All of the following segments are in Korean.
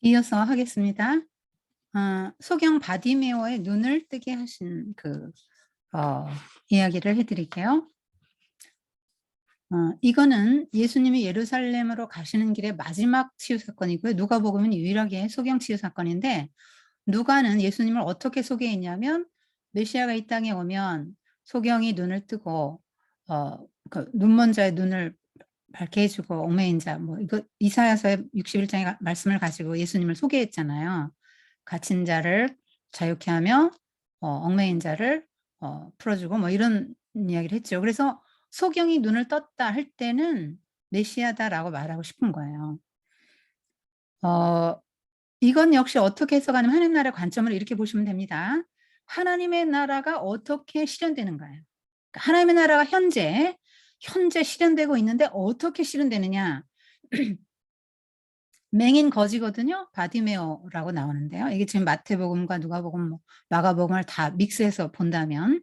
이어서 하겠습니다. 소경 바디메오의 눈을 뜨게 하신 어, 이야기를 해드릴게요. 이거는 예수님이 예루살렘으로 가시는 길의 마지막 치유 사건이고요. 누가복음은 유일하게 소경 치유 사건인데, 누가는 예수님을 어떻게 소개했냐면, 메시아가 이 땅에 오면 소경이 눈을 뜨고 그 눈먼 자의 눈을 밝게 해주고 옥매인 자, 뭐 이거 이사야서의 61장의 말씀을 가지고 예수님을 소개했잖아요. 갇힌 자를 자유케 하며 얽매인 자를 풀어주고 뭐 이런 이야기를 했죠. 그래서 소경이 눈을 떴다 할 때는 메시아다라고 말하고 싶은 거예요. 이건 역시 어떻게 해석하냐면 하나님 나라의 관점을 이렇게 보시면 됩니다. 하나님의 나라가 어떻게 실현되는가요? 그러니까 하나님의 나라가 현재 실현되고 있는데 어떻게 실현되느냐? 맹인 거지거든요. 바디메오라고 나오는데요. 이게 지금 마태복음과 누가복음, 뭐 마가복음을 다 믹스해서 본다면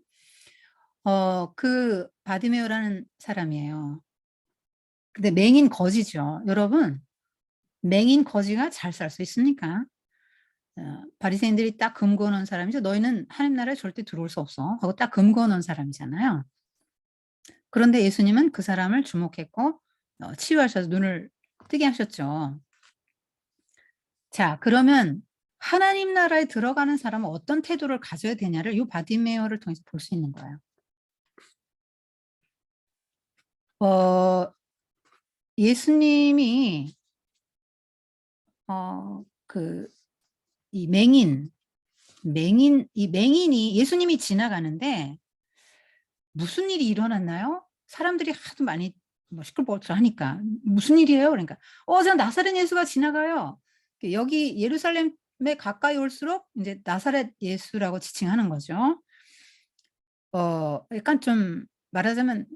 그 바디메오라는 사람이에요. 근데 맹인 거지죠. 여러분, 맹인 거지가 잘 살 수 있습니까? 바리새인들이 딱 금고 놓은 사람이죠. 너희는 하나님 나라에 절대 들어올 수 없어 하고 딱 금고 놓은 사람이잖아요. 그런데 예수님은 그 사람을 주목했고 치유하셔서 눈을 뜨게 하셨죠. 자, 그러면 하나님 나라에 들어가는 사람은 어떤 태도를 가져야 되냐를 이 바디메오를 통해서 볼 수 있는 거예요. 예수님이 이 맹인이 예수님이 지나가는데 무슨 일이 일어났나요? 사람들이 하도 많이 뭐 시끌벅적 하니까 무슨 일이에요? 그러니까 저 나사렛 예수가 지나가요. 여기 예루살렘에 가까이 올수록 이제 나사렛 예수라고 지칭하는 거죠. 약간 좀 말하자면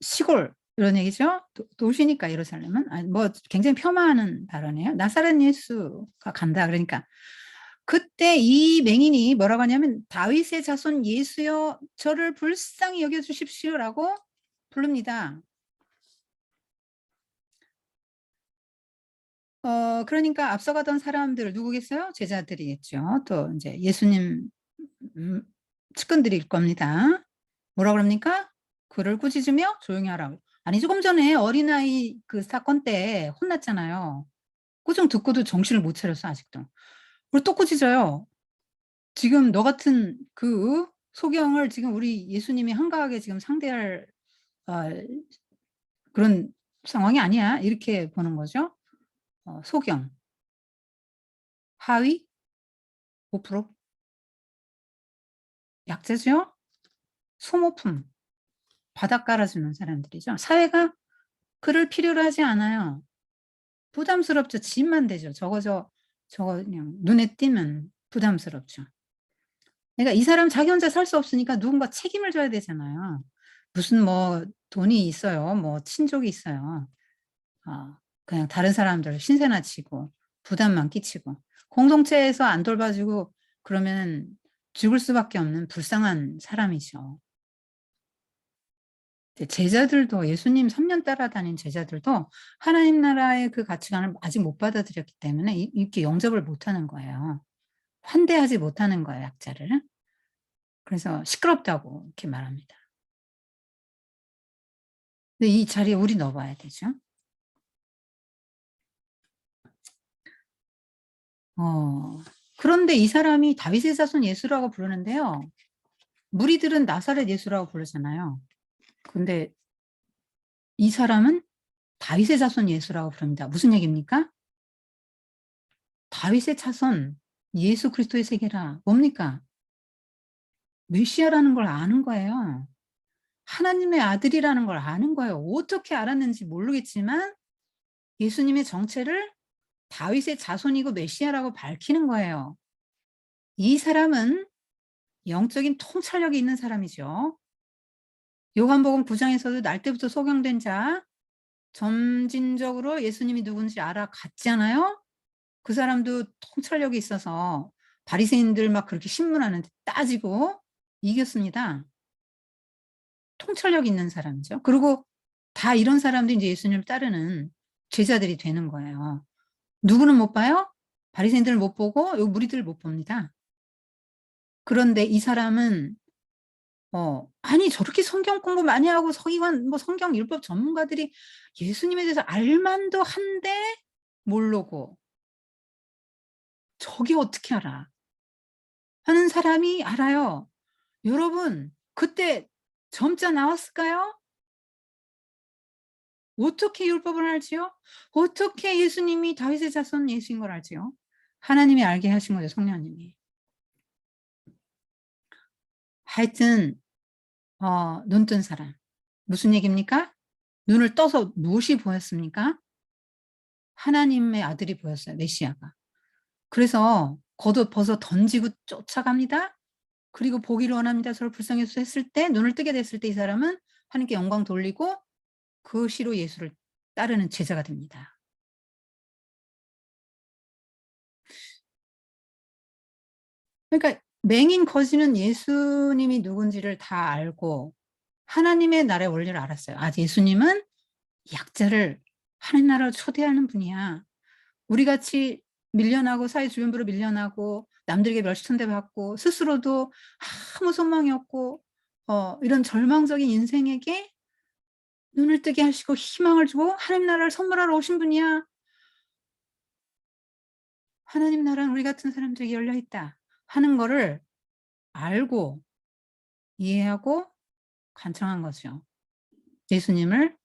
시골 이런 얘기죠. 도시니까 예루살렘은 뭐 굉장히 폄하하는 발언이에요. 나사렛 예수가 간다. 그러니까 그때 이 맹인이 뭐라고 하냐면 다윗의 자손 예수여 저를 불쌍히 여겨 주십시오라고 부릅니다. 그러니까 앞서가던 사람들 누구겠어요? 제자들이겠죠. 또 이제 예수님 측근들일 겁니다. 뭐라 그럽니까? 그를 꾸짖으며 조용히 하라고. 아니 조금 전에 어린아이 그 사건 때 혼났잖아요. 그 좀 듣고도 정신을 못 차렸어 아직도. 그리고 또 꾸짖어요. 지금 너 같은 그 소경을 지금 우리 예수님이 한가하게 지금 상대할 아 그런 상황이 아니야. 이렇게 보는 거죠. 소경, 하위, 5% 약자죠. 소모품, 바닥 깔아주는 사람들이죠. 사회가 그를 필요로 하지 않아요. 부담스럽죠. 짐만 되죠. 저거 그냥 눈에 띄면 부담스럽죠. 그러니까 이 사람 자기 혼자 살 수 없으니까 누군가 책임을 져야 되잖아요. 무슨 뭐 돈이 있어요. 뭐 친족이 있어요. 그냥 다른 사람들 신세나 지고 부담만 끼치고 공동체에서 안 돌봐주고 그러면 죽을 수밖에 없는 불쌍한 사람이죠. 제자들도 예수님 3년 따라다닌 제자들도 하나님 나라의 그 가치관을 아직 못 받아들였기 때문에 이렇게 영접을 못하는 거예요. 환대하지 못하는 거예요, 약자를. 그래서 시끄럽다고 이렇게 말합니다. 근데 이 자리에 우리 넣어봐야 되죠. 그런데 이 사람이 다윗의 자손 예수라고 부르는데요. 무리들은 나사렛 예수라고 부르잖아요. 근데 이 사람은 다윗의 자손 예수라고 부릅니다. 무슨 얘기입니까? 다윗의 자손 예수 그리스도의 세계라. 뭡니까? 메시아라는 걸 아는 거예요. 하나님의 아들이라는 걸 아는 거예요. 어떻게 알았는지 모르겠지만 예수님의 정체를 다윗의 자손이고 메시아라고 밝히는 거예요. 이 사람은 영적인 통찰력이 있는 사람이죠. 요한복음 9장에서도 날 때부터 소경된 자 점진적으로 예수님이 누군지 알아갔잖아요. 그 사람도 통찰력이 있어서 바리새인들 막 그렇게 신문하는데 따지고 이겼습니다. 통찰력 있는 사람이죠. 그리고 다 이런 사람들이 이제 예수님을 따르는 제자들이 되는 거예요. 누구는 못 봐요? 바리새인들을 못 보고 요 무리들을 못 봅니다. 그런데 이 사람은 아니 저렇게 성경 공부 많이 하고 서기관 뭐 성경 율법 전문가들이 예수님에 대해서 알 만도 한데 모르고 '저게 어떻게 알아?' 하는 사람이 알아요. 여러분 그때 점자 나왔을까요? 어떻게 율법을 알지요? 어떻게 예수님이 다윗의 자손 예수인 걸 알지요? 하나님이 알게 하신 거죠, 성령님이. 하여튼 눈 뜬 사람. 무슨 얘기입니까? 눈을 떠서 무엇이 보였습니까? 하나님의 아들이 보였어요, 메시아가. 그래서 겉옷 벗어 던지고 쫓아갑니다. 그리고 보기를 원합니다. 서로 불쌍히 했을 때 눈을 뜨게 됐을 때 이 사람은 하나님께 영광 돌리고 그 시로 예수를 따르는 제자가 됩니다. 그러니까 맹인 거지는 예수님이 누군지를 다 알고 하나님의 나라의 원리를 알았어요. '아 예수님은 약자를 하나님 나라로 초대하는 분이야.' 우리같이 밀려나고 사회 주변부로 밀려나고 남들에게 멸시천대받고 스스로도 아무 소망이 없고 이런 절망적인 인생에게 눈을 뜨게 하시고 희망을 주고 '하나님 나라를 선물하러 오신 분이야. 하나님 나라는 우리 같은 사람들에게 열려 있다.' 하는 거를 알고 이해하고 간청한 거죠. 예수님을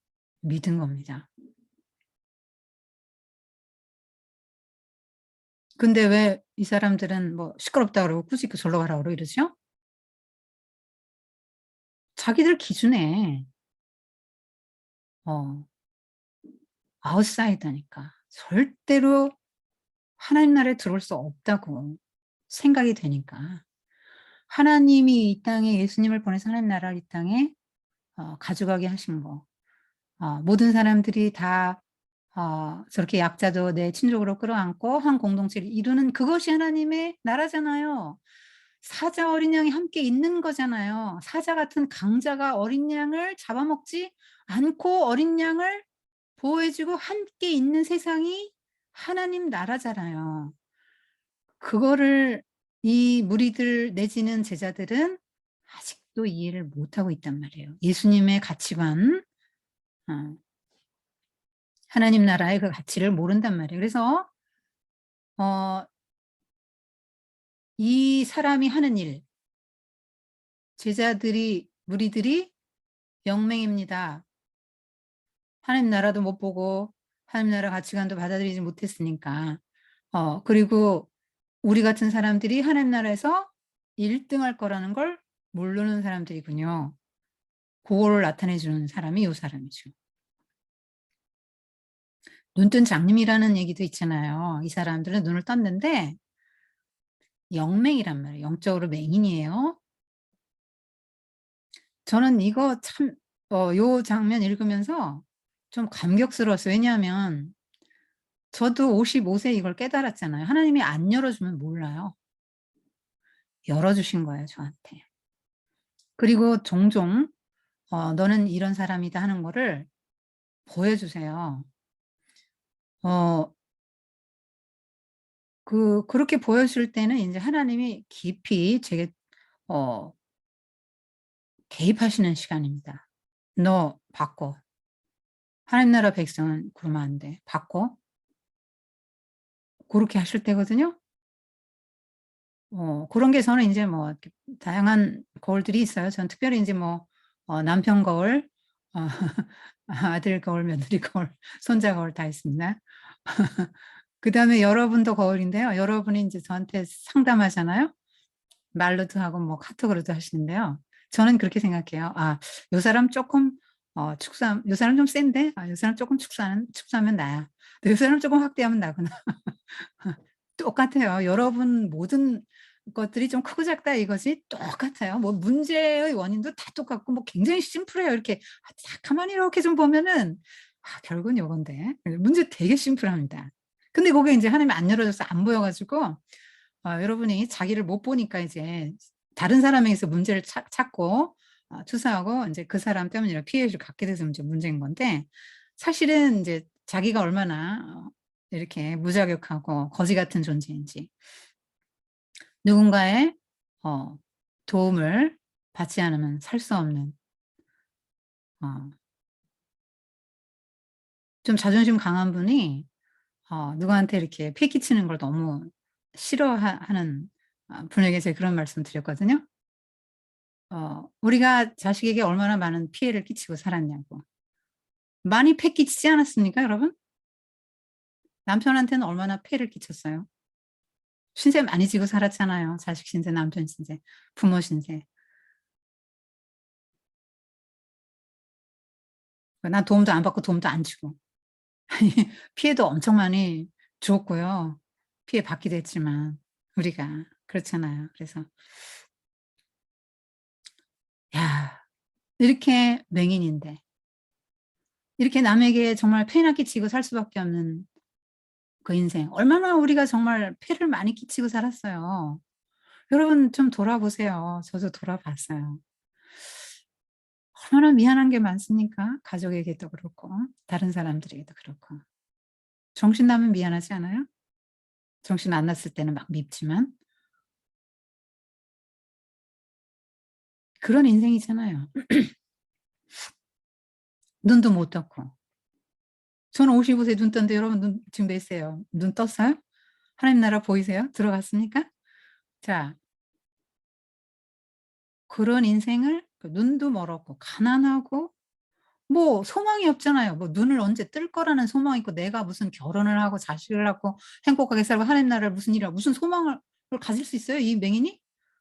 믿은 겁니다. 근데 왜 이 사람들은 뭐 시끄럽다 그러고 꾸짖고 절로 가라 그러고 이러죠? 자기들 기준에 어 아웃사이더니까. 절대로 하나님 나라에 들어올 수 없다고 생각이 되니까. 하나님이 이 땅에 예수님을 보내서 하나님 나라를 이 땅에 가져가게 하신 거. 모든 사람들이 다 저렇게 약자도 내 친족으로 끌어안고 한 공동체를 이루는 그것이 하나님의 나라잖아요. 사자 어린 양이 함께 있는 거잖아요. 사자 같은 강자가 어린 양을 잡아먹지 않고 어린 양을 보호해 주고 함께 있는 세상이 하나님 나라잖아요. 그거를 이 무리들 내지는 제자들은 아직도 이해를 못하고 있단 말이에요. 예수님의 가치관, 어 하나님 나라의 그 가치를 모른단 말이에요. 그래서 어 이 사람이 하는 일, 제자들이 무리들이 영맹입니다. 하나님 나라도 못 보고 하나님 나라 가치관도 받아들이지 못했으니까. 그리고 우리 같은 사람들이 하나님 나라에서 1등 할 거라는 걸 모르는 사람들이군요. 고거를 나타내 주는 사람이 요 사람이죠. 눈뜬 장님이라는 얘기도 있잖아요. 이 사람들은 눈을 떴는데 영맹이란 말이에요. 영적으로 맹인이에요. 저는 이거 참 요 장면 읽으면서 좀 감격스러웠어요. 왜냐하면 저도 55세 이걸 깨달았잖아요. 하나님이 안 열어 주면 몰라요. 열어 주신 거예요, 저한테. 그리고 종종 "너는 이런 사람이다." 하는 거를 보여 주세요. 어 그렇게 보여줄 때는 인제 하나님이 깊이 제게 어 개입하시는 시간입니다. "너 바꿔. 하나님 나라 백성은 그러면 안 돼. 바꿔." 고렇게 하실 때거든요. 그런 게 저는 인제 뭐 이렇게 다양한 거울들이 있어요. 저는 특별히 인제 뭐 남편 거울, 어 아들 거울, 며느리 거울, 손자 거울 다 있습니다. 그다음에 여러분도 거울인데요. 여러분이 인제 저한테 상담하잖아요. 말로도 하고 뭐 카톡으로도 하시는데요. 저는 그렇게 생각해요. '아 요 사람 쪼끔 축사함 요 사람 좀 센데? 요 사람 쪼끔 축사하면 나야. 요 사람 쪼끔 확대하면 나구나.' 똑같아요. 여러분 모든 것들이 좀 크고 작다 이거지 똑같아요. 뭐 문제의 원인도 다 똑같고 뭐 굉장히 심플해요. 이렇게 딱 가만히 이렇게 좀 보면은 '아 별건 요건데.' 문제 되게 심플합니다. 근데 고게 인제 하나님이 안 열어 줘서 안 보여 가지고 여러분이 자기를 못 보니까 이제 다른 사람에게서 문제를 찾고 투사하고 인제 그 사람 때문에 이런 피해를 갖게 돼서 문제인 건데 사실은 인제 자기가 얼마나 이렇게 무자격하고 거지 같은 존재인지, 누군가의 도움을 받지 않으면 살 수 없는, 어, 좀 자존심 강한 분이 누구한테 이렇게 패 끼치는 걸 너무 싫어하는 분에게 제가 그런 말씀 드렸거든요. 우리가 자식에게 얼마나 많은 피해를 끼치고 살았냐고. 많이 패 끼치지 않았습니까, 여러분? 남편한테는 얼마나 폐를 끼쳤어요. 신세 많이 지고 살았잖아요. 자식 신세, 남편 신세, 부모 신세. 난 도움도 안 받고 도움도 안 주고. 피해도 엄청 많이 줬고요. 피해 받기도 했지만 우리가 그렇잖아요. 그래서 야, 이렇게 맹인인데 이렇게 남에게 정말 폐나 끼치고 살 수밖에 없는 그 인생, 얼마나 우리가 정말 폐를 많이 끼치고 살았어요. 여러분 좀 돌아보세요. 저도 돌아봤어요. 얼마나 미안한 게 많습니까? 가족에게도 그렇고 다른 사람들에게도 그렇고. 정신 나면 미안하지 않아요? 정신 안 났을 때는 막 밉지만 그런 인생이잖아요. 눈도 못 떴고. 저는 55세 눈 떴는데 여러분 눈 지금 몇세요? 눈 떴어요? 하나님 나라 보이세요? 들어갔습니까? 자, 그런 인생을 눈도 멀었고 가난하고 뭐 소망이 없잖아요. 뭐 눈을 언제 뜰 거라는 소망이 있고 내가 무슨 결혼을 하고 자식을 낳고 행복하게 살고 하나님 나라를 무슨 일이야 무슨 소망을 가질 수 있어요? 이 맹인이?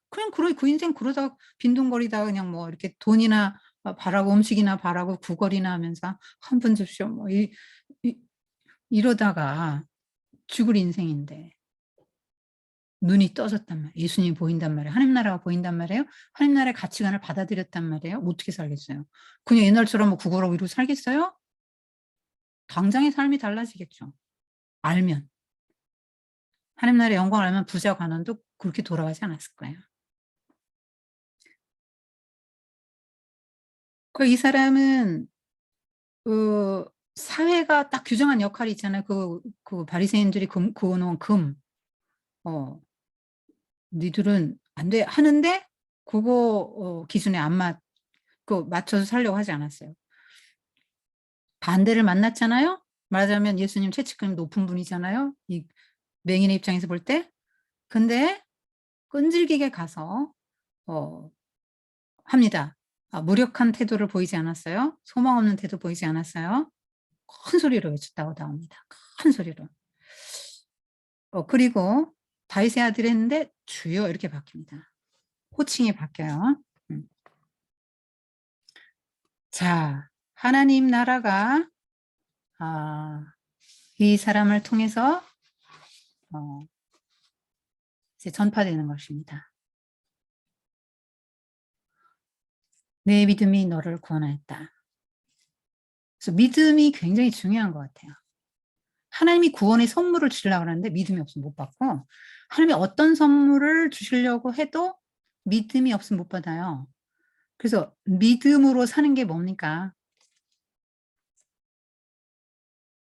그냥 그 인생 그러다가 빈둥거리다가 그냥 뭐 이렇게 돈이나 바라고 음식이나 바라고 구걸이나 하면서 한 푼 줍쇼 뭐 이 이러다가 죽을 인생인데 눈이 떠졌단 말이에요. 예수님이 보인단 말이에요. 하나님 나라가 보인단 말이에요. 하나님 나라의 가치관을 받아들였단 말이에요. 어떻게 살겠어요? 그냥 옛날처럼 뭐 구걸하고 이러고 살겠어요? 당장의 삶이 달라지겠죠. 알면. 하나님 나라의 영광을 알면 부자 관원도 그렇게 돌아가지 않았을 거예요. 이 사람은 사회가 딱 규정한 역할이 있잖아요. 그 바리새인들이 그어놓은 금. 니들은 안 돼 하는데 그거 기준에 안 맞춰서 살려고 하지 않았어요. 반대를 만났잖아요. 말하자면 예수님 최측근이 높은 분이잖아요. 이 맹인의 입장에서 볼 때. 근데 끈질기게 가서 합니다. 무력한 태도를 보이지 않았어요. 소망 없는 태도 보이지 않았어요. 큰 소리로 외쳤다고 나옵니다. 큰 소리로. 그리고 다윗의 아들이 했는데 주여 이렇게 바뀝니다. 호칭이 바뀌어요. 자, 하나님 나라가 이 사람을 통해서 이제 전파되는 것입니다. 내 믿음이 너를 구원하였다. 그래서 믿음이 굉장히 중요한 것 같아요. 하나님이 구원의 선물을 주시려고 하는데 믿음이 없으면 못 받고, 하나님이 어떤 선물을 주시려고 해도 믿음이 없으면 못 받아요. 그래서 믿음으로 사는 게 뭡니까?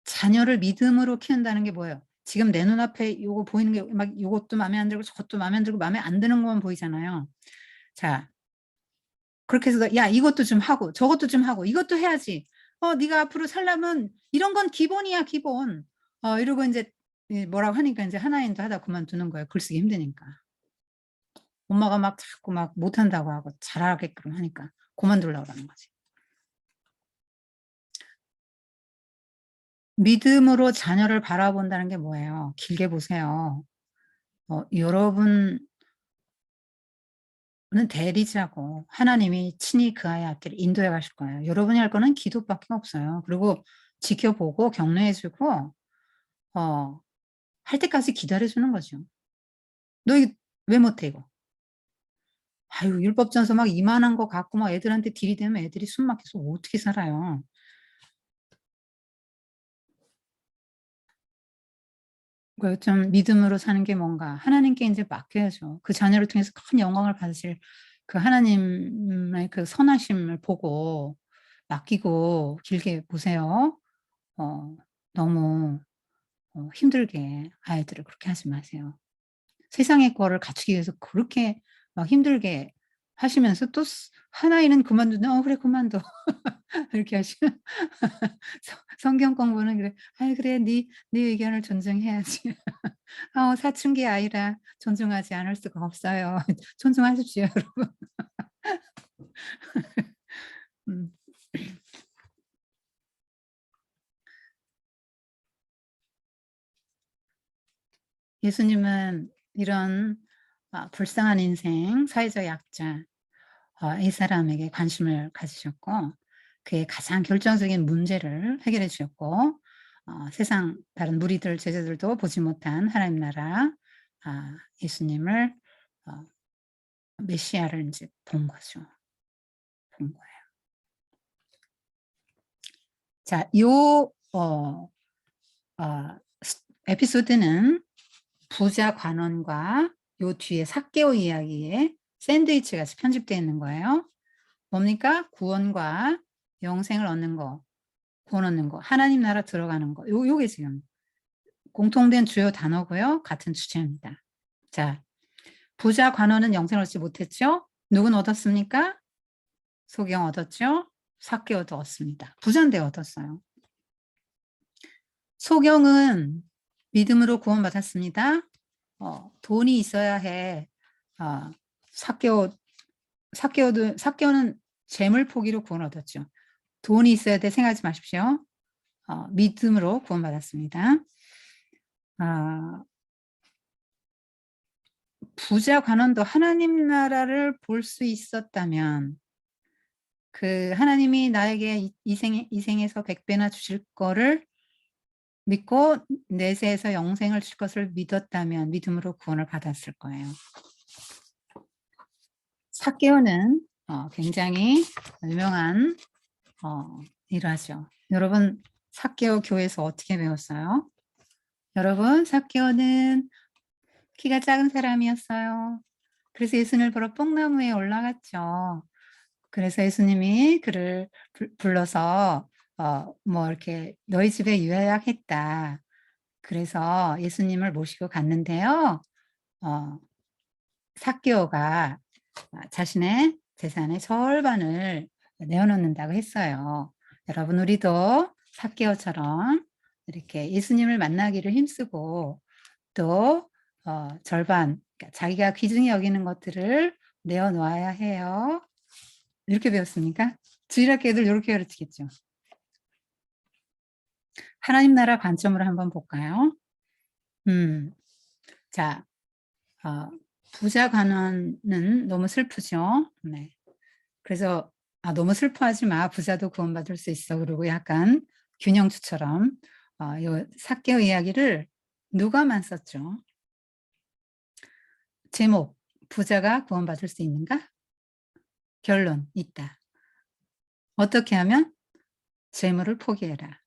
자녀를 믿음으로 키운다는 게 뭐예요? 지금 내 눈앞에 요거 보이는 게 막 요것도 마음에 안 들고 저것도 마음에 안 들고 마음에 안 드는 것만 보이잖아요. 자, 그렇게 해서 야 이것도 좀 하고 저것도 좀 하고 이것도 해야지. 네가 앞으로 살려면 이런 건 기본이야 기본. 이러고 이제 뭐라고 하니까 이제 하나인도 하다 그만두는 거예요. 글쓰기 힘드니까. 엄마가 막 자꾸 막 못한다고 하고 잘하게끔 하니까 그만두려고 그러는 거지. 믿음으로 자녀를 바라본다는 게 뭐예요? 길게 보세요. 여러분은 대리자고 하나님이 친히 그 아이의 앞길을 인도해 가실 거예요. 여러분이 할 거는 기도밖에 없어요. 그리고 지켜보고 격려해주고 할 때까지 기다려주는 거죠. 너 이거 왜 못해 이거? 아유 율법전서 막 이만한 거 갖고 막 애들한테 들이대면 애들이 숨 막혀서 어떻게 살아요. 좀 믿음으로 사는 게 뭔가 하나님께 이제 맡겨야죠. 그 자녀를 통해서 큰 영광을 받으실 그 하나님의 그 선하심을 보고 맡기고 길게 보세요. 너무 힘들게 아이들을 그렇게 하지 마세요. 세상의 거를 갖추기 위해서 그렇게 막 힘들게 하시면서 또 하나이는 그만두면 그래 그만둬." 이렇게 하시면 성경 공부는 그래 "아이 그래 네 의견을 존중해야지." 사춘기 아이라 존중하지 않을 수가 없어요. 존중하십시오 여러분. 음. 예수님은 이런 불쌍한 인생, 사회적 약자 이 사람에게 관심을 가지셨고 그의 가장 결정적인 문제를 해결해 주셨고 세상 다른 무리들 제자들도 보지 못한 하나님 나라 예수님을 어 메시아를 인제 본 거죠. 본 거예요. 자 요 에피소드는 부자 관원과 요 뒤에 삭개오 이야기에 샌드위치 같이 편집되어 있는 거예요. 뭡니까? 구원과 영생을 얻는 거, 구원 얻는 거, 하나님 나라 들어가는 거. 요게 지금 공통된 주요 단어고요. 같은 주제입니다. 자, 부자 관원은 영생을 얻지 못했죠? 누구는 얻었습니까? 소경 얻었죠? 삭개오도 얻습니다. 부자인데 얻었어요. 소경은 믿음으로 구원받았습니다. 돈이 있어야 해. 삭개오 삭개오는 재물 포기로 구원 얻었죠. 돈이 있어야 돼 생각하지 마십시오. 믿음으로 구원받았습니다. 부자 관원도 하나님 나라를 볼 수 있었다면 그 하나님이 나에게 이 생에서 100배나 주실 거를 믿고 내세에서 영생을 줄 것을 믿었다면 믿음으로 구원을 받았을 거예요. 삭개오는 굉장히 유명한 일화죠. 여러분 삭개오 교회에서 어떻게 배웠어요? 여러분 삭개오는 키가 작은 사람이었어요. 그래서 예수님을 보러 뽕나무에 올라갔죠. 그래서 예수님이 그를 불러서 뭐 이렇게 "너희 집에 유야약했다." 그래서 예수님을 모시고 갔는데요. 어 삭개오가 자신의 재산의 절반을 내어놓는다고 했어요. 여러분 우리도 삭개오처럼 이렇게 예수님을 만나기를 힘쓰고 또 절반 그러니까 자기가 귀중히 여기는 것들을 내어놓아야 해요. 이렇게 배웠습니까? 주일학교 애들 요렇게 가르치겠죠. 하나님 나라 관점으로 한번 볼까요? 자 부자 관원은 너무 슬프죠. 네. 그래서 너무 슬퍼하지 마. 부자도 구원받을 수 있어." 그러고 약간 균형추처럼 요 삭개오 이야기를 누가만 썼죠. 제목 "부자가 구원받을 수 있는가?" 결론 있다. 어떻게 하면? 재물을 포기해라.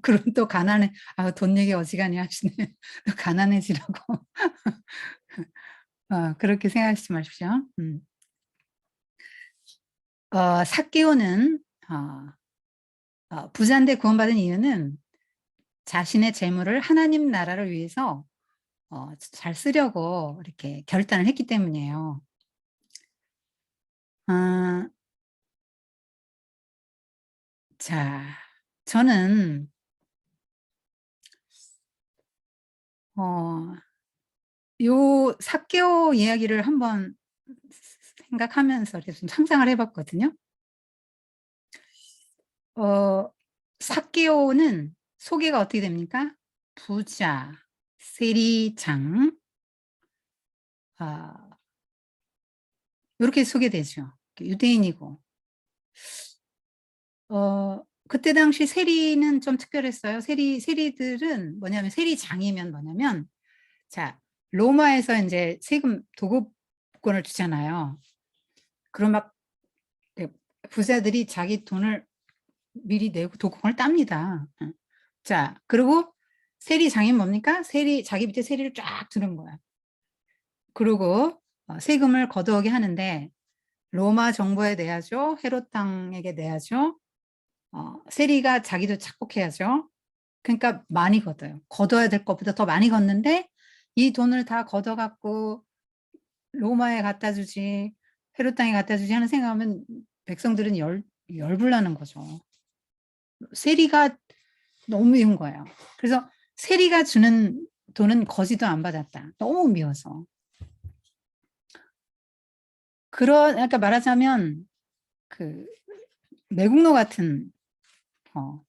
그럼 또 가난해 돈 얘기 어지간히 하시네. 또 가난해지라고. 그렇게 생각하시지 마십시오. 삭개오는 부자인데 구원받은 이유는 자신의 재물을 하나님 나라를 위해서 잘 쓰려고 이렇게 결단을 했기 때문이에요. 아 자 저는 어 요 삭개오 이야기를 한번 생각하면서 이렇게 좀 상상을 해 봤거든요. 어 삭개오는 소개가 어떻게 됩니까? 부자, 세리장 아 요렇게 소개되죠. 유대인이고. 그때 당시 세리는 좀 특별했어요. 세리들은 뭐냐면 세리장이면 뭐냐면 자 로마에서 인제 세금 도급권을 주잖아요. 그럼 막 네 부자들이 자기 돈을 미리 내고 도급권을 땁니다. 자 그리고 세리장이면 뭡니까? 자기 밑에 세리를 쫙 두는 거야. 그리고 세금을 걷어오게 하는데 로마 정부에 내야죠. 헤롯 당에게 내야죠. 세리가 자기도 착복해야죠. 그러니까 많이 걷어요. 걷어야 될 것보다 더 많이 걷는데 이 돈을 다 걷어 갖고 로마에 갖다 주지, 헤롯 땅에 갖다 주지 하는 생각하면 백성들은 열불나는 거죠. 세리가 너무 미운 거예요. 그래서 세리가 주는 돈은 거지도 안 받았다. 너무 미워서. 그러니까 말하자면 그 매국노 같은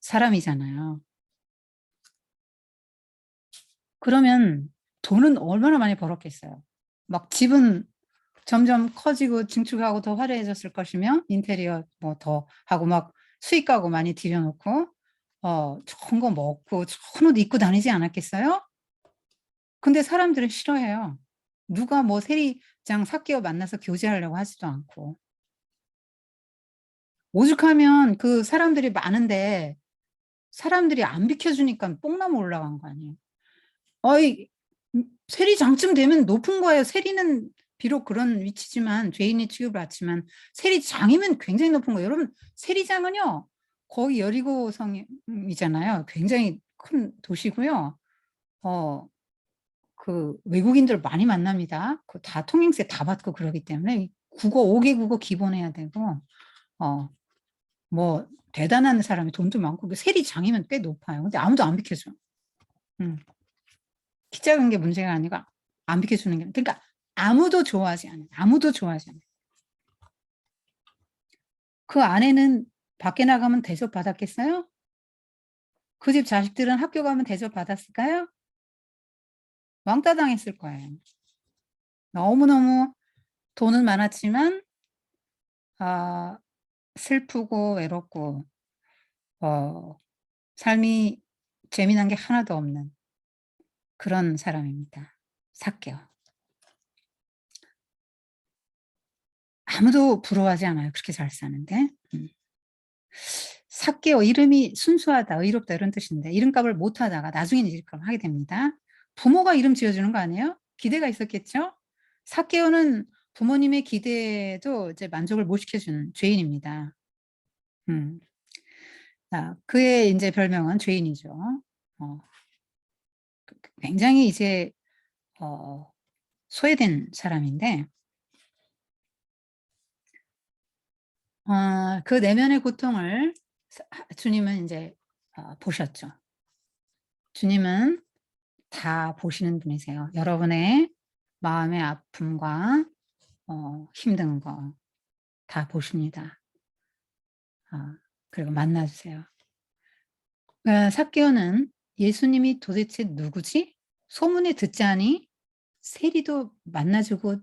사람이잖아요. 그러면 돈은 얼마나 많이 벌었겠어요. 막 집은 점점 커지고 증축하고 더 화려해졌을 것이며 인테리어 뭐 더 하고 막 수익가구 많이 들여놓고 좋은 거 먹고 좋은 옷 입고 다니지 않았겠어요? 근데 사람들은 싫어해요. 누가 뭐 세리장 삭개어 만나서 교제하려고 하지도 않고. 오죽하면 그 사람들이 많은데 사람들이 안 비켜주니까 뽕나무 올라간 거 아니에요. 어이, 세리장쯤 되면 높은 거예요. 세리는 비록 그런 위치지만 죄인의 취급을 받지만 세리장이면 굉장히 높은 거예요. 여러분 세리장은요 거기 여리고성이잖아요. 굉장히 큰 도시고요. 그 외국인들 많이 만납니다. 그 다 통행세 다 받고 그러기 때문에 국어 5개 국어 기본해야 되고 뭐 대단한 사람이 돈도 많고 그 세리장이면 꽤 높아요. 근데 아무도 안 비켜줘. 키 작은 게 문제가 아니고 안 비켜주는 게 그러니까 아무도 좋아하지 않아요. 아무도 좋아하지 않아요. 그 아내는 밖에 나가면 대접 받았겠어요? 그 집 자식들은 학교 가면 대접 받았을까요? 왕따 당했을 거예요. 너무너무 돈은 많았지만 슬프고 외롭고 삶이 재미난 게 하나도 없는 그런 사람입니다. 삭개오. 아무도 부러워하지 않아요. 그렇게 잘 사는데. 삭개오 이름이 순수하다, 의롭다 이런 뜻인데 이름값을 못하다가 나중에는 이름값을 하게 됩니다. 부모가 이름 지어주는 거 아니에요? 기대가 있었겠죠? 삭개오는 부모님의 기대에도 이제 만족을 못 시켜주는 죄인입니다. 그의 이제 별명은 죄인이죠. 어, 굉장히 이제 소외된 사람인데 그 내면의 고통을 주님은 이제 보셨죠. 주님은 다 보시는 분이세요. 여러분의 마음의 아픔과 힘든 거 다 보십니다. 그리고 만나주세요. 삭개오는 예수님이 도대체 누구지? 소문에 듣자니 세리도 만나주고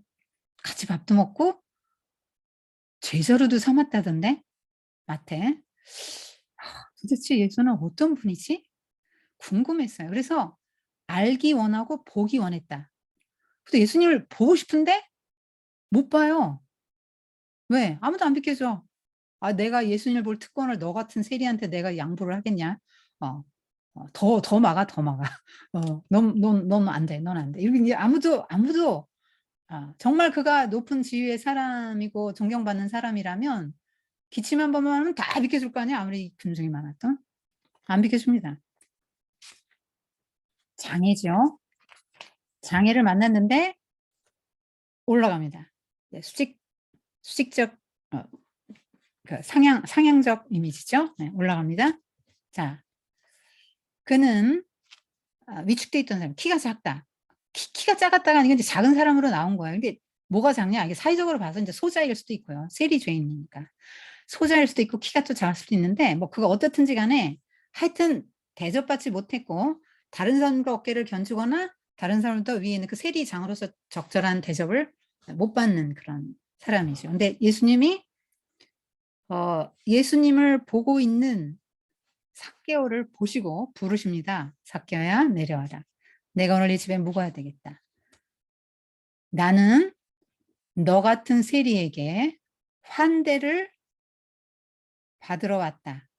같이 밥도 먹고 제자로도 삼았다던데 마태. 도대체 예수는 어떤 분이지? 궁금했어요. 그래서 알기 원하고 보기 원했다. 근데 예수님을 보고 싶은데 못 봐요. 왜? 아무도 안 비켜줘. 내가 예수님을 볼 특권을 너 같은 세리한테 내가 양보를 하겠냐? 더 막아, 더 막아. 넌 안 돼, 넌 안 돼. 이렇게 이제 아무도 정말 그가 높은 지위의 사람이고 존경받는 사람이라면 기침 한 번만 하면 다 비켜줄 거 아니야? 아무리 군중이 많았던. 안 비켜줍니다. 장애죠. 장애를 만났는데 올라갑니다. 네, 수직적 그 상향적 이미지죠. 네, 올라갑니다. 자, 그는 위축돼 있던 사람, 키가 작다. 키가 작았다가 아니고 이제 작은 사람으로 나온 거예요. 근데 뭐가 작냐? 이게 사회적으로 봐서 이제 소자일 수도 있고요. 세리 죄인이니까. 소자일 수도 있고 키가 또 작을 수도 있는데 뭐 그거 어떻든지 간에 하여튼 대접받지 못했고 다른 사람과 어깨를 견주거나 다른 사람보다 위에 있는 그 세리장으로서 적절한 대접을 못 받는 그런 사람이죠. 근데 예수님이 예수님을 보고 있는 삭개오를 보시고 부르십니다. 삭개오야 내려와라. 내가 오늘 이 집에 묵어야 되겠다. 나는 너 같은 세리에게 환대를 받으러 왔다.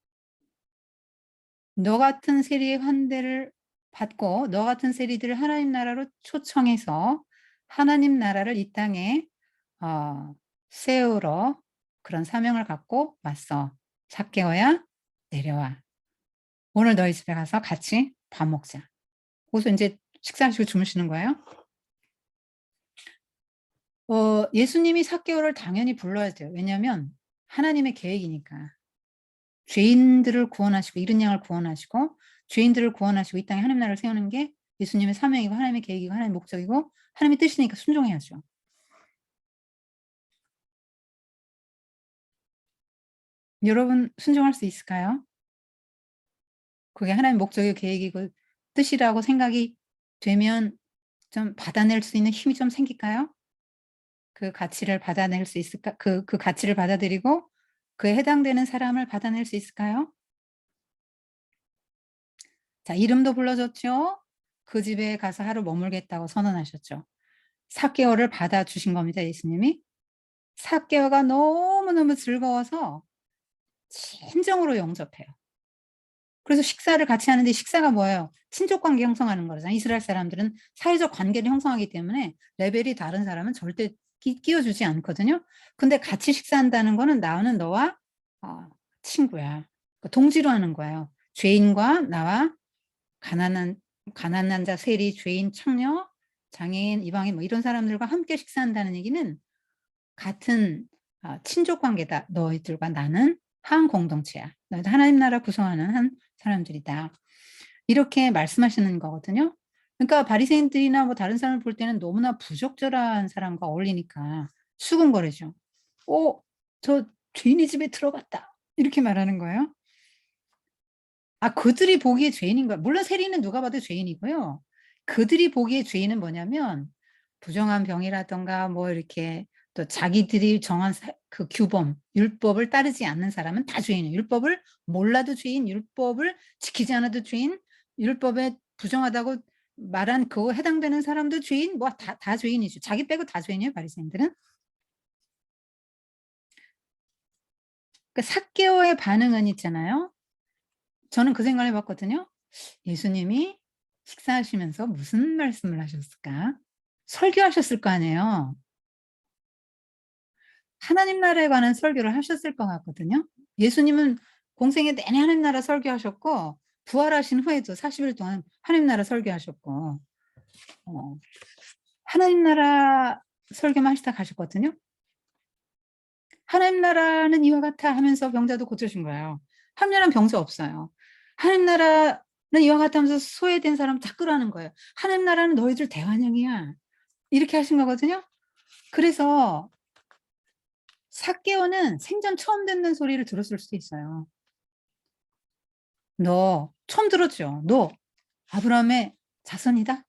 너 같은 세리의 환대를 받고 너 같은 세리들을 하나님 나라로 초청해서 하나님 나라를 이 땅에 세우러 그런 사명을 갖고 왔어. 삭개오야 내려와. 오늘 너희 집에 가서 같이 밥 먹자. 그래서 인제 식사하시고 주무시는 거예요. 예수님이 삭개오를 당연히 불러야 돼요. 왜냐하면 하나님의 계획이니까. 죄인들을 구원하시고 이른 양을 구원하시고 죄인들을 구원하시고 이 땅에 하나님 나라를 세우는 게 예수님의 사명이고 하나님의 계획이고 하나님의 목적이고 하나님의 뜻이니까 순종해야죠. 여러분 순종할 수 있을까요? 그게 하나님의 목적이고 계획이고 뜻이라고 생각이 되면 좀 받아낼 수 있는 힘이 좀 생길까요? 그 가치를 받아낼 수 있을까? 그 가치를 받아들이고 그에 해당되는 사람을 받아낼 수 있을까요? 자, 이름도 불러줬죠. 그 집에 가서 하루 머물겠다고 선언하셨죠. 삭개오를 받아주신 겁니다, 예수님이. 삭개오가 너무너무 즐거워서 진정으로 영접해요. 그래서 식사를 같이 하는데 식사가 뭐예요? 친족 관계 형성하는 거잖아요. 이스라엘 사람들은 사회적 관계를 형성하기 때문에 레벨이 다른 사람은 절대 끼워주지 않거든요. 근데 같이 식사한다는 거는 나는 너와 친구야. 그러니까 동지로 하는 거예요. 죄인과 나와 가난한 가난한 자, 세리, 죄인, 창녀, 장애인, 이방인 뭐 이런 사람들과 함께 식사한다는 얘기는 같은 친족 관계다. 너희들과 나는 한 공동체야. 너희들 하나님 나라 구성하는 한 사람들이다. 이렇게 말씀하시는 거거든요. 그러니까 바리새인들이나 뭐 다른 사람을 볼 때는 너무나 부적절한 사람과 어울리니까 수군거리죠. 저 죄인의 집에 들어갔다. 이렇게 말하는 거예요. 그들이 보기에 죄인인 거야. 물론 세리는 누가 봐도 죄인이고요. 그들이 보기에 죄인은 뭐냐면 부정한 병이라든가 뭐 이렇게 또 자기들이 정한 그 규범, 율법을 따르지 않는 사람은 다 죄인이에요. 율법을 몰라도 죄인, 율법을 지키지 않아도 죄인, 율법에 부정하다고 말한 그거 해당되는 사람도 죄인, 뭐 다 죄인이죠. 자기 빼고 다 죄인이에요, 바리새인들은. 그 삭개오의 반응은 있잖아요. 저는 그 생각을 해 봤거든요. 예수님이 식사하시면서 무슨 말씀을 하셨을까? 설교하셨을 거 아니에요. 하나님 나라에 관한 설교를 하셨을 것 같거든요. 예수님은 공생애 내내 하나님 나라 설교하셨고 부활하신 후에도 40일 동안 하나님 나라 설교하셨고 어 하나님 나라 설교만 하시다 가셨거든요. "하나님 나라는 이와 같아." 하면서 병자도 고쳐신 거예요. 합류한 병자 없어요. "하나님 나라는 이와 같아." 하면서 소외된 사람 다 끌어안은 거예요. "하나님 나라는 너희들 대환영이야." 이렇게 하신 거거든요. 그래서 삭개오는 생전 처음 듣는 소리를 들었을 수도 있어요. "너" 처음 들었죠. "너 아브라함의 자손이다."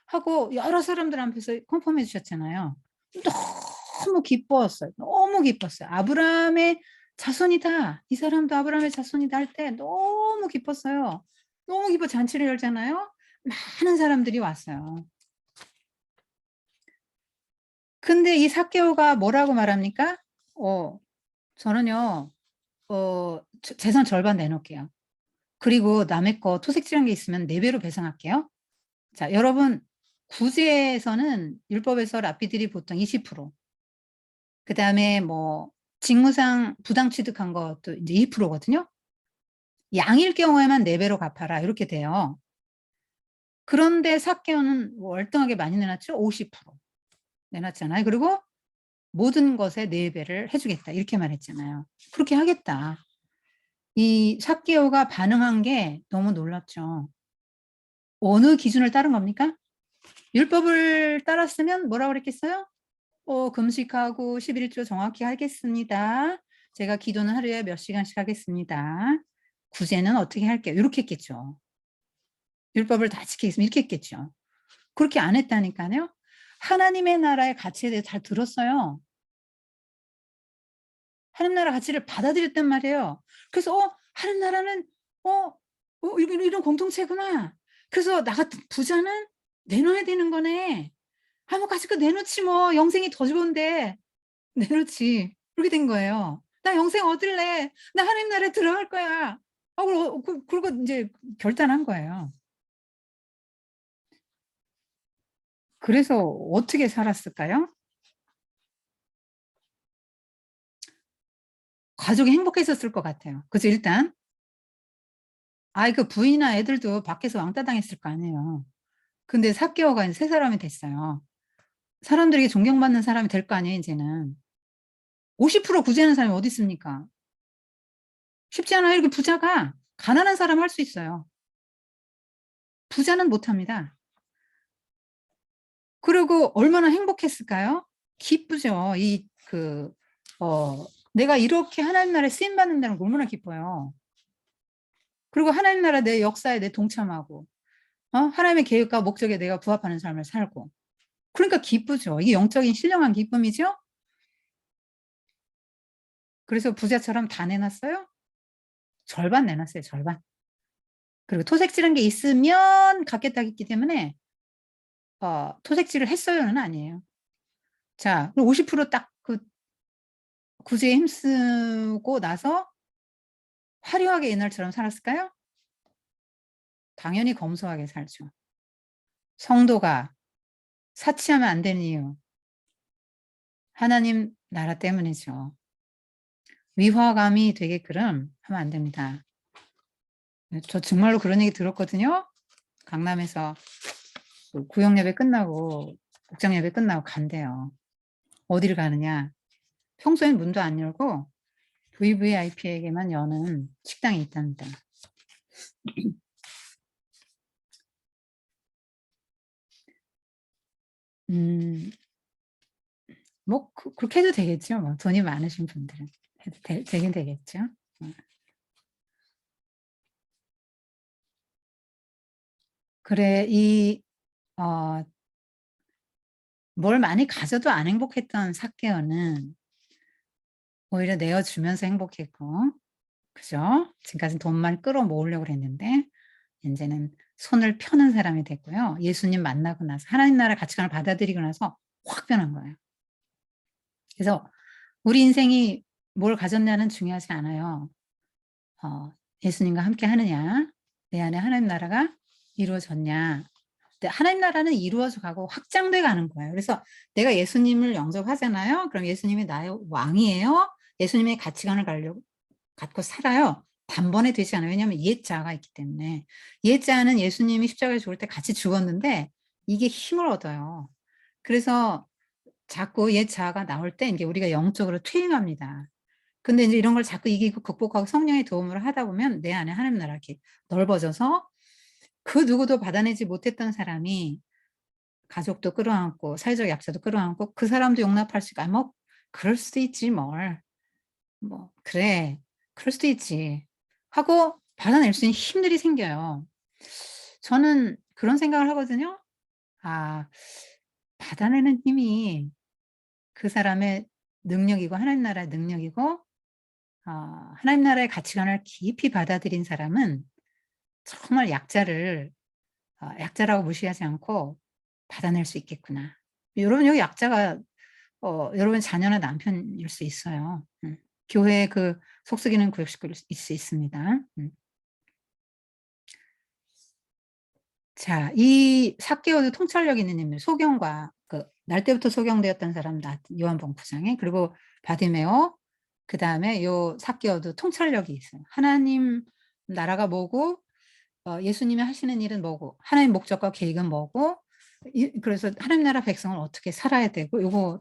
하고 여러 사람들 앞에서 컨펌해 주셨잖아요. 너무 기뻤어요. 너무 기뻤어요. '아브라함의 자손이다. 이 사람도 아브라함의 자손이다.' 할 때 너무 기뻤어요. 너무 기뻐 잔치를 열잖아요. 많은 사람들이 왔어요. 근데 이 삭개오가 뭐라고 말합니까? "저는요 재산 절반 내놓을게요. 그리고 남의 거 토색질한 게 있으면 4 배로 배상할게요." 자, 여러분 구제에서는 율법에서 랍비들이 보통 20%, 그다음에 뭐 직무상 부당 취득한 것도 인제 2% 거든요. 양일 경우에만 4 배로 갚아라 이렇게 돼요. 그런데 삭개오는 월등하게 많이 내놨죠. 50% 내놨잖아요. 그리고 "모든 것의 4 배를 해 주겠다." 이렇게 말했잖아요. "그렇게 하겠다." 이 삭개오가 반응한 게 너무 놀랍죠. 어느 기준을 따른 겁니까? 율법을 따랐으면 뭐라고 그랬겠어요? 금식하고 11조 정확히 하겠습니다. 제가 기도는 하루에 몇 시간씩 하겠습니다. 구제는 어떻게 할게요. 요렇게 했겠죠. 율법을 다 지키겠습니다. 이렇게 했겠죠. 그렇게 안 했다니까요. 하나님의 나라의 가치에 대해 잘 들었어요. 하나님 나라 가치를 받아들였단 말이에요. 그래서 하나님 나라는 어 이런 공동체구나. 그래서 나 같은 부자는 내놔야 되는 거네. 뭐 가지고 내놓지 뭐. 영생이 더 좋은데 내놓지. 그렇게 된 거예요. "나 영생 얻을래. 나 하나님 나라에 들어갈 거야." 그러고 인제 결단한 거예요. 그래서 어떻게 살았을까요? 가족이 행복했었을 것 같아요. 그죠 일단. 아이, 그 부인이나 애들도 밖에서 왕따 당했을 거 아니에요. 근데 4개월가 이제 새 사람이 됐어요. 사람들에게 존경받는 사람이 될 거 아니에요, 이제는. 50% 구제하는 사람이 어디 있습니까? 쉽지 않아요. 이렇게 부자가 가난한 사람 할 수 있어요. 부자는 못합니다. 그리고 얼마나 행복했을까요? 기쁘죠. 내가 이렇게 하나님 나라에 쓰임 받는다는 걸 얼마나 기뻐요. 그리고 하나님 나라 내 역사에 내 동참하고, 하나님의 계획과 목적에 내가 부합하는 삶을 살고. 그러니까 기쁘죠. 이게 영적인 신령한 기쁨이죠. 그래서 부자처럼 다 내놨어요? 절반 내놨어요, 절반. 그리고 토색질한 게 있으면 갖겠다 했기 때문에 토색질을 했어요는 아니에요. 자, 그럼 50%딱 그 구제에 힘쓰고 나서 화려하게 옛날처럼 살았을까요? 당연히 검소하게 살죠. 성도가 사치하면 안 되는 이유, 하나님 나라 때문이죠. 위화감이 되게끔 하면 안 됩니다. 저 정말로 그런 얘기 들었거든요. 강남에서 구역 예배 끝나고 국장 예배 끝나고 간대요. 어디를 가느냐? 평소엔 문도 안 열고 VVIP에게만 여는 식당이 있답니다. 뭐 그렇게 해도 되겠죠. 뭐 돈이 많으신 분들은 해도 되긴 되겠죠. 그래, 뭘 많이 가져도 안 행복했던 삭개오는 오히려 내어주면서 행복했고, 그죠? 지금까지 돈만 끌어모으려고 했는데 이제는 손을 펴는 사람이 됐고요. 예수님 만나고 나서 하나님 나라 가치관을 받아들이고 나서 확 변한 거예요. 그래서 우리 인생이 뭘 가졌냐는 중요하지 않아요. 예수님과 함께 하느냐, 내 안에 하나님 나라가 이루어졌냐. 근데 하나님 나라는 이루어져 가고 확장돼 가는 거예요. 그래서 내가 예수님을 영접하잖아요. 그럼 예수님이 나의 왕이에요. 예수님의 가치관을 갖고 살아요. 단번에 되지 않아요. 왜냐하면 옛자가 있기 때문에. 옛자는 예수님이 십자가에 죽을 때 같이 죽었는데 이게 힘을 얻어요. 그래서 자꾸 옛자가 나올 때 이제 우리가 영적으로 퇴임합니다. 근데 이제 이런 걸 자꾸 이기고 극복하고 성령의 도움을 하다 보면 내 안에 하나님 나라가 이렇게 넓어져서 그 누구도 받아내지 못했던 사람이 가족도 끌어안고 사회적 약자도 끌어안고 그 사람도 용납할 수 있고 뭐 그럴 수도 있지 뭘. 뭐 그래. 그럴 수도 있지. 하고 받아낼 수 있는 힘들이 생겨요. 저는 그런 생각을 하거든요. 아, 받아내는 힘이 그 사람의 능력이고 하나님 나라의 능력이고 하나님 나라의 가치관을 깊이 받아들인 사람은 정말 약자라고 무시하지 않고 받아낼 수 있겠구나. 여러분 여기 약자가 여러분 자녀나 남편일 수 있어요. 교회에 그 속썩이는 구역식구일 수 있습니다. 자, 이 삭개오도 통찰력 있는 인물, 소경과 날 때부터 소경되었던 사람 요한복음 9장에 그리고 바디메오 그다음에 요 삭개오도 통찰력이 있어요. 하나님 나라가 뭐고 예수님이 하시는 일은 뭐고 하나님 목적과 계획은 뭐고 그래서 하나님 나라 백성을 어떻게 살아야 되고 요거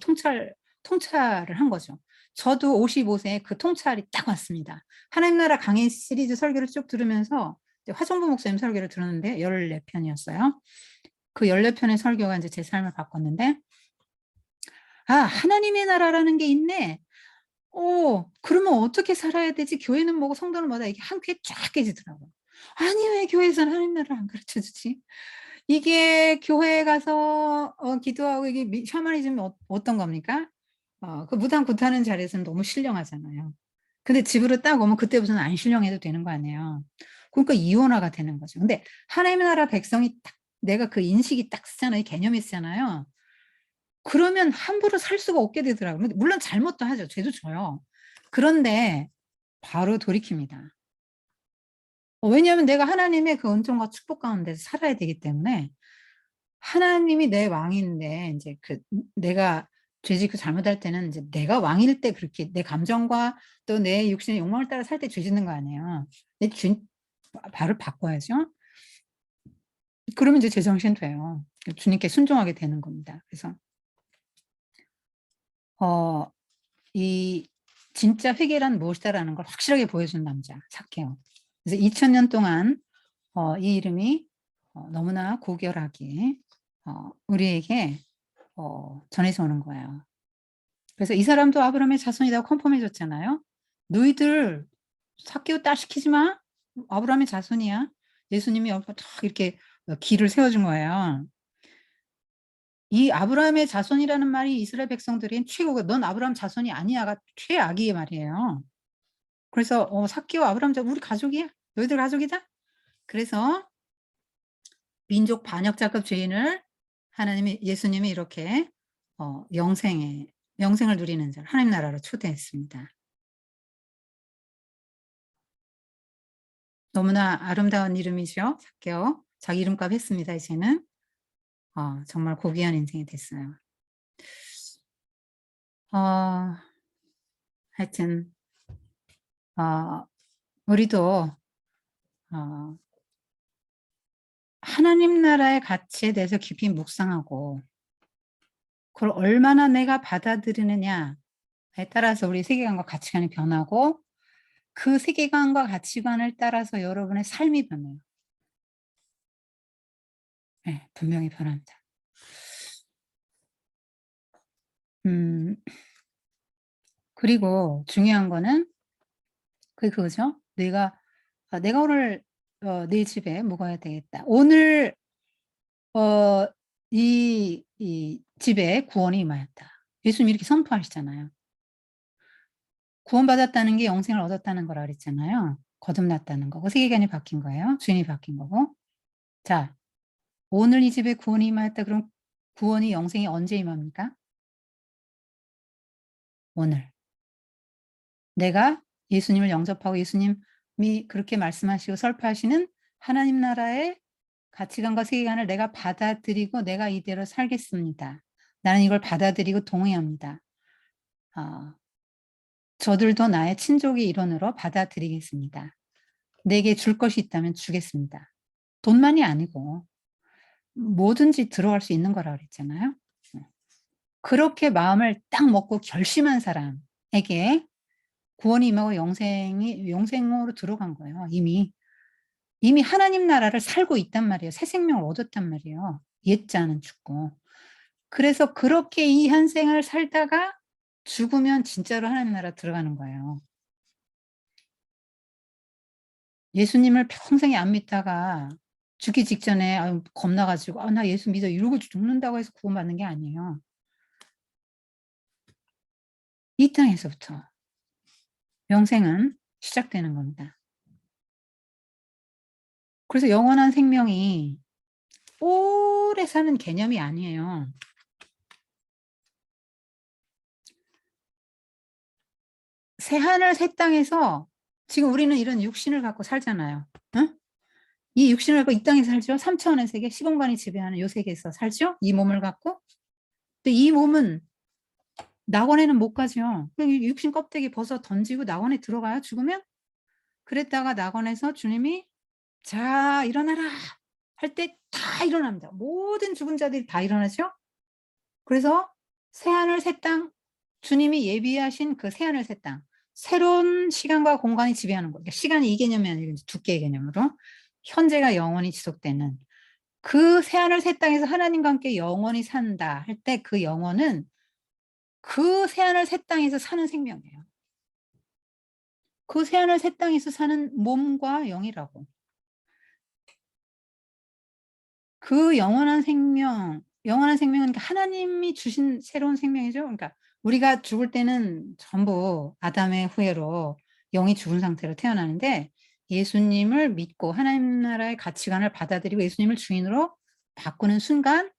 통찰을 한 거죠. 저도 55세에 그 통찰이 딱 왔습니다. 하나님 나라 강의 시리즈 설교를 쭉 들으면서 화정부 목사님 설교를 들었는데 14편이었어요. 그 14편의 설교가 이제 제 삶을 바꿨는데 하나님의 나라라는 게 있네. 그러면 어떻게 살아야 되지? 교회는 뭐고 성도는 뭐다. 이게 한 큐에 쫙 깨지더라고요. 아니 왜 교회에서는 하나님 나라를 안 가르쳐 주지? 이게 교회에 가서 기도하고 이게 샤머니즘이 어떤 겁니까? 그 무당 굿하는 자리에서는 너무 신령하잖아요. 근데 집으로 딱 오면 그때부터는 안 신령해도 되는 거 아니에요. 그러니까 이원화가 되는 거죠. 근데 하나님의 나라 백성이 딱 내가 그 인식이 딱 쓰잖아요. 개념이 쓰잖아요. 그러면 함부로 살 수가 없게 되더라고요. 물론 잘못도 하죠. 죄도 져요. 그런데 바로 돌이킵니다. 왜냐하면 내가 하나님의 그 은총과 축복 가운데서 살아야 되기 때문에 하나님이 내 왕인데 인제 내가 죄 짓고 잘못할 때는 인제 내가 왕일 때 그렇게 내 감정과 또 내 육신의 욕망을 따라 살 때 죄 짓는 거 아니에요. 내 발을 바꿔야죠. 그러면 이제 제정신 돼요. 주님께 순종하게 되는 겁니다. 그래서 이 진짜 회개란 무엇이다라는 걸 확실하게 보여준 남자 삭개오. 그래서 2000년 동안 이 이름이 너무나 고결하게 우리에게 전해져 오는 거예요. 그래서 이 사람도 아브라함의 자손이라고 컨펌해 줬잖아요. 너희들 삭개오 딸 시키지 마. 아브라함의 자손이야. 예수님이 옆에 딱 이렇게 길을 세워준 거예요. 이 아브라함의 자손이라는 말이 이스라엘 백성들인 최고가 넌 아브라함 자손이 아니야가 최악의 말이에요. 그래서 삭개오 아브라함 우리 가족이야. 너희들 가족이다. 그래서 민족 반역자급 죄인을 예수님이 이렇게 영생을 누리는 자 하나님 나라로 초대했습니다. 너무나 아름다운 이름이죠. 삭개오. 자기 이름값 했습니다. 이제는 정말 고귀한 인생이 됐어요. 하여튼 우리도 하나님 나라의 가치에 대해서 깊이 묵상하고 그걸 얼마나 내가 받아들이느냐에 따라서 우리 세계관과 가치관이 변하고 그 세계관과 가치관을 따라서 여러분의 삶이 변해요. 네, 분명히 변합니다. 그리고 중요한 거는 그거죠. 내가 오늘 내 집에 묵어야 되겠다. 오늘 이 집에 구원이 임하였다. 예수님이 이렇게 선포하시잖아요. 구원받았다는 게 영생을 얻었다는 거라 그랬잖아요. 거듭났다는 거고 세계관이 바뀐 거예요. 주인이 바뀐 거고. 자, 오늘 이 집에 구원이 임하였다. 그럼 구원이 영생이 언제 임합니까? 오늘. 내가 예수님을 영접하고 예수님이 그렇게 말씀하시고 설파하시는 하나님 나라의 가치관과 세계관을 내가 받아들이고 내가 이대로 살겠습니다. 나는 이걸 받아들이고 동의합니다. 저들도 나의 친족의 일원으로 받아들이겠습니다. 내게 줄 것이 있다면 주겠습니다. 돈만이 아니고 뭐든지 들어갈 수 있는 거라 그랬잖아요. 그렇게 마음을 딱 먹고 결심한 사람에게 구원이 임하고 영생으로 들어간 거예요. 이미 하나님 나라를 살고 있단 말이에요. 새 생명을 얻었단 말이에요. 옛자는 죽고. 그래서 그렇게 이 한 생을 살다가 죽으면 진짜로 하나님 나라 들어가는 거예요. 예수님을 평생에 안 믿다가 죽기 직전에 겁나가지고 나 예수 믿어 이러고 죽는다고 해서 구원받는 게 아니에요. 이 땅에서부터 영생은 시작되는 겁니다. 그래서 영원한 생명이 오래 사는 개념이 아니에요. 새하늘 새 땅에서 지금 우리는 이런 육신을 갖고 살잖아요. 응? 이 육신을 갖고 이 땅에서 살죠. 3차원의 세계, 시공간이 지배하는 이 세계에서 살죠. 이 몸을 갖고. 근데 이 몸은 낙원에는 못 가죠. 육신 껍데기 벗어 던지고 낙원에 들어가요. 죽으면. 그랬다가 낙원에서 주님이 자 일어나라 할 때 다 일어납니다. 모든 죽은 자들이 다 일어나죠. 그래서 새하늘 새 땅, 주님이 예비하신 그 새하늘 새 땅, 새로운 시간과 공간이 지배하는 거예요. 시간이 이 개념이 아니고 두 개의 개념으로 현재가 영원히 지속되는 그 새하늘 새 땅에서 하나님과 함께 영원히 산다 할 때 그 영혼은 그 새하늘 새 땅에서 사는 생명이에요. 그 새하늘 새 땅에서 사는 몸과 영이라고. 그 영원한 생명은 하나님이 주신 새로운 생명이죠. 그러니까 우리가 죽을 때는 전부 아담의 후예로 영이 죽은 상태로 태어나는데 예수님을 믿고 하나님 나라의 가치관을 받아들이고 예수님을 주인으로 바꾸는 순간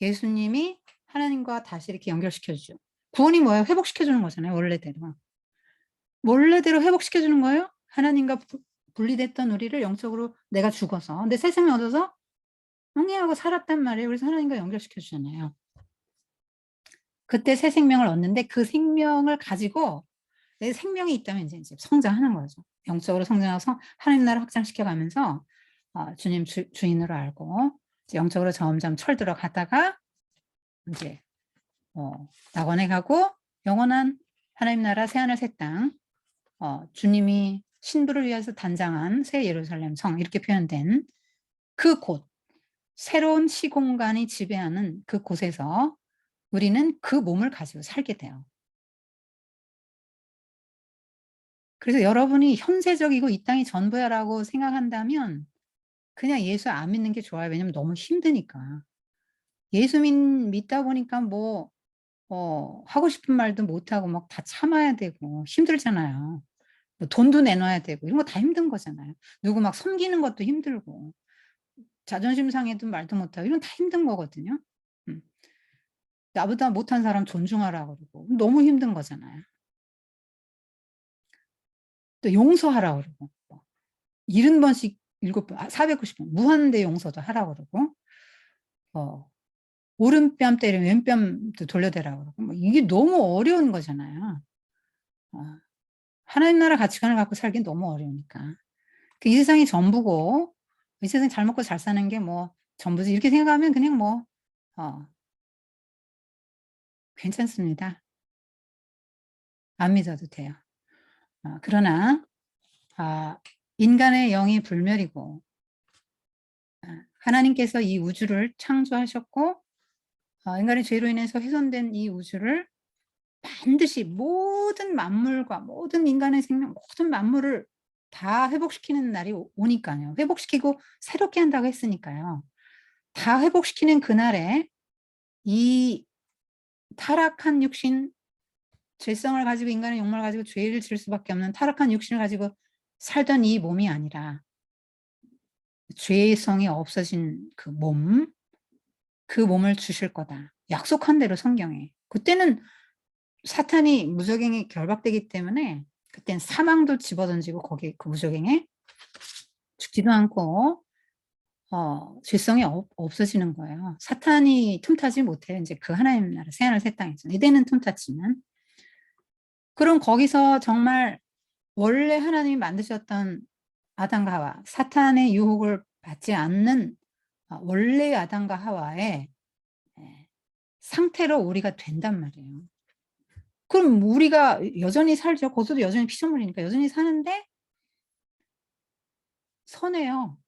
예수님이 하나님과 다시 이렇게 연결시켜 주죠. 구원이 뭐예요? 회복시켜 주는 거잖아요. 원래대로 회복시켜 주는 거예요. 하나님과 분리됐던 우리를 영적으로 내가 죽어서 근데 새 생명 얻어서 응애하고 살았단 말이에요. 그래서 하나님과 연결시켜 주잖아요. 그때 새 생명을 얻는데 그 생명을 가지고 내 생명이 있다면 이제 성장하는 거죠. 영적으로 성장해서 하나님 나라 확장시켜 가면서 주님 주인으로 알고 이제 영적으로 점점 철들어 가다가 인제 낙원에 가고 영원한 하나님 나라 새하늘 새 땅 주님이 신부를 위해서 단장한 새 예루살렘 성 이렇게 표현된 그곳 새로운 시공간이 지배하는 그곳에서 우리는 그 몸을 가지고 살게 돼요. 그래서 여러분이 '현세적이고 이 땅이 전부야.'라고 생각한다면 그냥 예수 안 믿는 게 좋아요. 왜냐면 너무 힘드니까. 예수 믿다 보니까 뭐 하고 싶은 말도 못 하고 막 다 참아야 되고 힘들잖아요. 뭐 돈도 내놔야 되고 이런 거 다 힘든 거잖아요. 누구 막 섬기는 것도 힘들고 자존심 상해도 말도 못 하고 이건 다 힘든 거거든요. 음. 나보다 못한 사람 존중하라 그러고 너무 힘든 거잖아요. 또 용서하라 그러고 뭐 70 번씩 7번 490번 무한대 용서도 하라 그러고 어 오른뺨 때리면 왼뺨도 돌려대라 그러고 뭐 이게 너무 어려운 거잖아요. 어 하나님 나라 가치관을 갖고 살기엔 너무 어려우니까. 이 세상이 전부고 이 세상에 잘 먹고 잘 사는 게 뭐 전부지 이렇게 생각하면 그냥 뭐 어 괜찮습니다. 안 믿어도 돼요. 그러나 인간의 영이 불멸이고 하나님께서 이 우주를 창조하셨고 인간의 죄로 인해서 훼손된 이 우주를 반드시 모든 만물과 모든 인간의 생명 모든 만물을 다 회복시키는 날이 오니까요. 회복시키고 새롭게 한다고 했으니까요. 다 회복시키는 그날에 이 타락한 육신 죄성을 가지고 인간의 욕망을 가지고 죄를 지을 수밖에 없는 타락한 육신을 가지고 살던 이 몸이 아니라 죄성이 없어진 그 몸을 주실 거다. 약속한 대로 성경에. 그때는 사탄이 무적행에 결박되기 때문에 그땐 사망도 집어던지고 거기에 그 무적행에 죽지도 않고 죄성이 없어지는 거예요. 사탄이 틈타지 못해요. 인제 그 하나님 나라 새하늘 새 땅에서. 이때는 틈탔지만. 그럼 거기서 정말 원래 하나님이 만드셨던 아담과 하와, 사탄의 유혹을 받지 않는 원래의 아담과 하와의 예 상태로 우리가 된단 말이에요. 그럼 우리가 여전히 살죠. 거기서도 여전히 피조물이니까 여전히 사는데 선해요.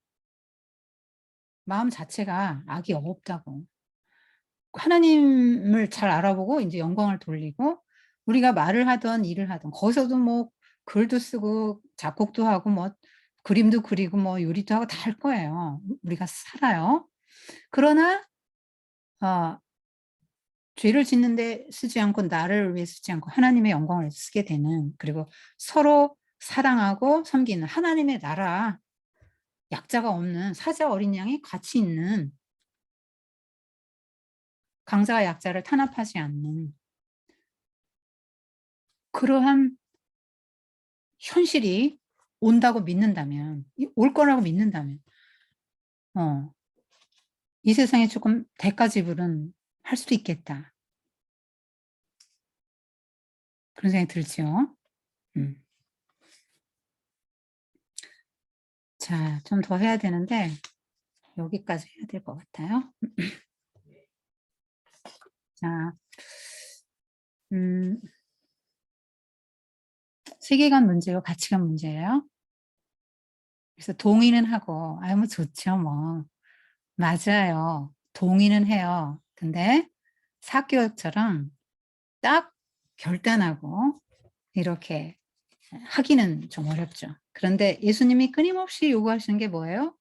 마음 자체가 악이 없다고. 하나님을 잘 알아보고 인제 영광을 돌리고 우리가 말을 하든 일을 하든 거기서도 뭐 글도 쓰고 작곡도 하고 뭐 그림도 그리고 뭐 요리도 하고 다 할 거예요. 우리가 살아요. 그러나 어 죄를 짓는데 쓰지 않고 나를 위해 쓰지 않고 하나님의 영광을 위해서 쓰게 되는 그리고 서로 사랑하고 섬기는 하나님의 나라 약자가 없는 사자 어린 양이 같이 있는 강자가 약자를 탄압하지 않는 그러한 현실이 온다고 믿는다면 올 거라고 믿는다면 어 '이 세상에 조금 대가 지불은 할 수도 있겠다.' 그런 생각이 들지요. 음. 자 좀 더 해야 되는데 여기까지 해야 될 것 같아요. 자 음 세계관 문제요 가치관 문제예요. 그래서 동의는 하고 뭐 좋죠 뭐. 맞아요. 동의는 해요. 근데 사교육처럼 딱 결단하고 이렇게 하기는 좀 어렵죠. 그런데 예수님이 끊임없이 요구하시는 게 뭐예요?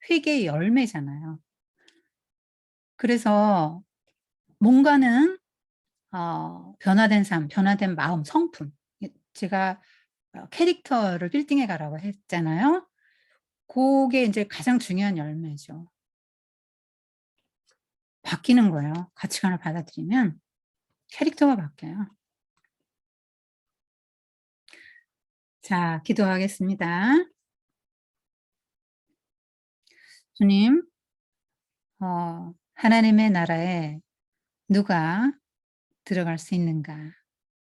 회개의 열매잖아요. 그래서 뭔가는 변화된 삶, 변화된 마음, 성품. 제가 캐릭터를 빌딩해 가라고 했잖아요. 고게 인제 가장 중요한 열매죠. 바뀌는 거예요. 가치관을 받아들이면 캐릭터가 바뀌어요. 자 기도하겠습니다. 주님 하나님의 나라에 누가 들어갈 수 있는가?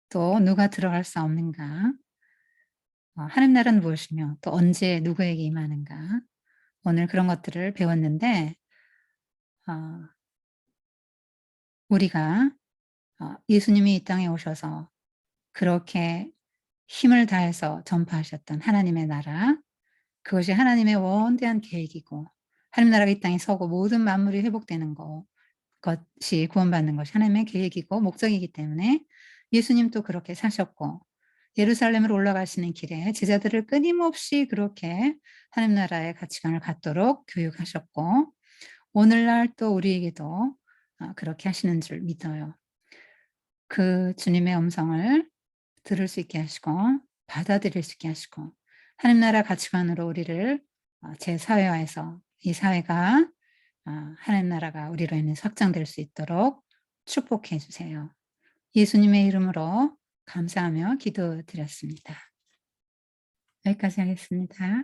또 누가 들어갈 수 없는가? 하늘 나라는 무엇이며 또 언제 누구에게 임하는가? 오늘 그런 것들을 배웠는데 어 우리가 예수님이 이 땅에 오셔서 그렇게 힘을 다해서 전파하셨던 하나님의 나라, 그것이 하나님의 원대한 계획이고 하나님 나라가 이 땅에 서고 모든 만물이 회복되는 것이 구원받는 것이 하나님의 계획이고 목적이기 때문에 예수님도 그렇게 사셨고 예루살렘으로 올라가시는 길에 제자들을 끊임없이 그렇게 하나님 나라의 가치관을 갖도록 교육하셨고 오늘날 또 우리에게도 그렇게 하시는 줄 믿어요. 그 주님의 음성을 들을 수 있게 하시고 받아들일 수 있게 하시고 하나님 나라 가치관으로 우리를 재사회화해서 이 사회가 하나님 나라가 우리로 인해서 확장될 수 있도록 축복해 주세요. 예수님의 이름으로 감사하며 기도드렸습니다. 여기까지 하겠습니다.